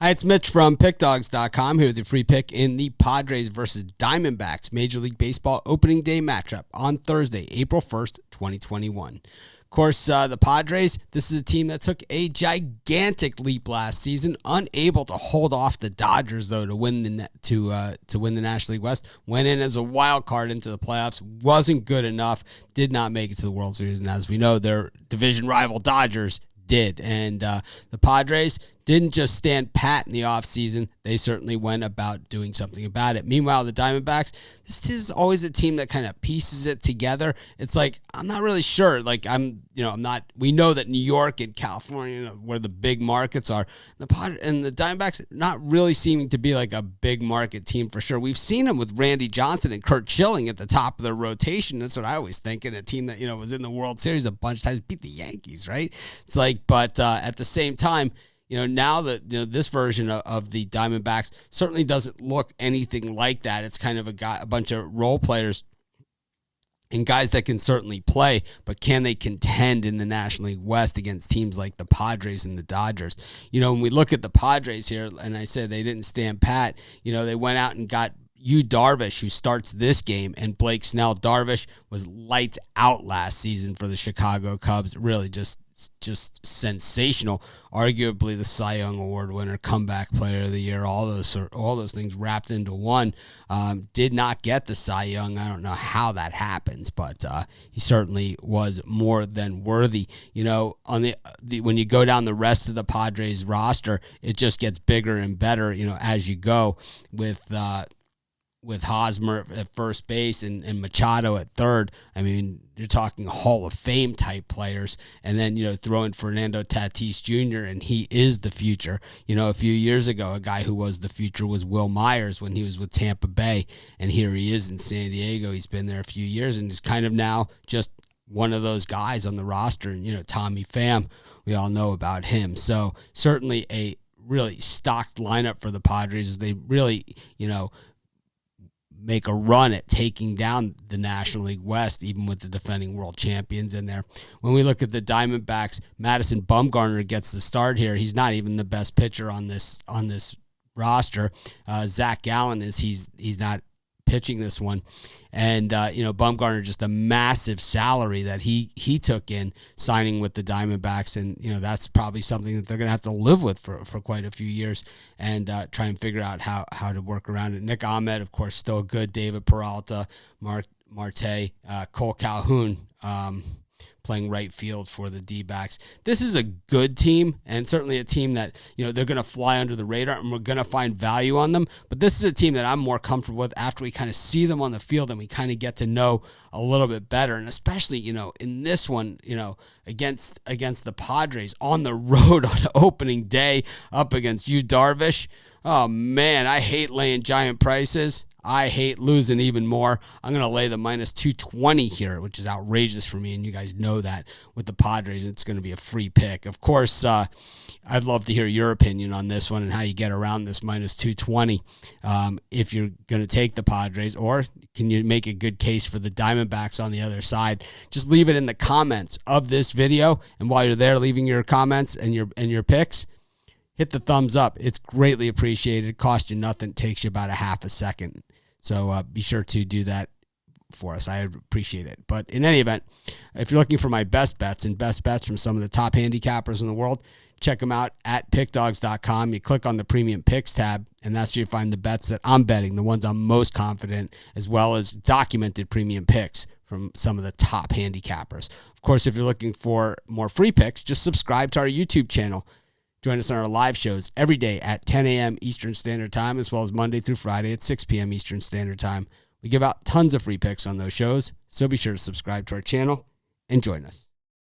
Hi, it's Mitch from PickDawgz.com here with your free pick in the Padres versus Diamondbacks Major League Baseball opening day matchup on Thursday, April 1st, 2021. Of course, the Padres, this is a team that took a gigantic leap last season, unable to hold off the Dodgers, though, to win the National League West. Went in as a wild card into the playoffs, wasn't good enough, did not make it to the World Series, and as we know, their division rival Dodgers did. And the Padres didn't just stand pat in the offseason. They certainly went about doing something about it. Meanwhile, the Diamondbacks, this is always a team that kind of pieces it together. It's like, I'm not really sure. We know that New York and California, where the big markets are. The Diamondbacks not really seeming to be like a big market team for sure. We've seen them with Randy Johnson and Curt Schilling at the top of their rotation. That's what I always think. And a team that, was in the World Series a bunch of times, beat the Yankees, right? It's like, but at the same time, now that this version of the Diamondbacks certainly doesn't look anything like that. It's kind of a bunch of role players and guys that can certainly play, but can they contend in the National League West against teams like the Padres and the Dodgers? When we look at the Padres here, and I said they didn't stand pat, they went out and got Darvish, who starts this game, and Blake Snell. Darvish was lights out last season for the Chicago Cubs. Really just sensational. Arguably the Cy Young Award winner, comeback player of the year, all those things wrapped into one. Did not get the Cy Young. I don't know how that happens, but he certainly was more than worthy. On the when you go down the rest of the Padres roster, it just gets bigger and better, as you go with Hosmer at first base and Machado at third. I mean, you're talking Hall of Fame type players. And then, throw in Fernando Tatis Jr., and he is the future. A few years ago, a guy who was the future was Will Myers when he was with Tampa Bay. And here he is in San Diego. He's been there a few years and he's kind of now just one of those guys on the roster. And, Tommy Pham, we all know about him. So certainly a really stocked lineup for the Padres as they really, make a run at taking down the National League West, even with the defending world champions in there. When we look at the Diamondbacks, Madison Bumgarner gets the start here. He's not even the best pitcher on this roster. Zach Gallen he's not pitching this one. And, Bumgarner, just a massive salary that he took in signing with the Diamondbacks. And, that's probably something that they're going to have to live with for quite a few years and try and figure out how to work around it. Nick Ahmed, of course, still good. David Peralta, Marte, Cole Calhoun, playing right field for the D-backs. This is a good team, and certainly a team that, they're going to fly under the radar, and we're going to find value on them. But this is a team that I'm more comfortable with after we kind of see them on the field and we kind of get to know a little bit better. And especially, in this one, against the Padres on the road on opening day up against Darvish. Oh, man, I hate laying giant prices. I hate losing even more. I'm going to lay the minus 220 here, which is outrageous for me, and you guys know that with the Padres. It's going to be a free pick. Of course, I'd love to hear your opinion on this one and how you get around this minus 220 if you're going to take the Padres, or can you make a good case for the Diamondbacks on the other side? Just leave it in the comments of this video, and while you're there leaving your comments and your picks, hit the thumbs up. It's greatly appreciated. It costs you nothing. It takes you about a half a second. So be sure to do that for us. I appreciate it. But in any event, if you're looking for my best bets from some of the top handicappers in the world, check them out at pickdawgz.com. You click on the premium picks tab, and that's where you find the bets that I'm betting, the ones I'm most confident, as well as documented premium picks from some of the top handicappers. Of course, if you're looking for more free picks, just subscribe to our YouTube channel. Join us on our live shows every day at 10 a.m. Eastern Standard Time, as well as Monday through Friday at 6 p.m. Eastern Standard Time. We give out tons of free picks on those shows, so be sure to subscribe to our channel and join us.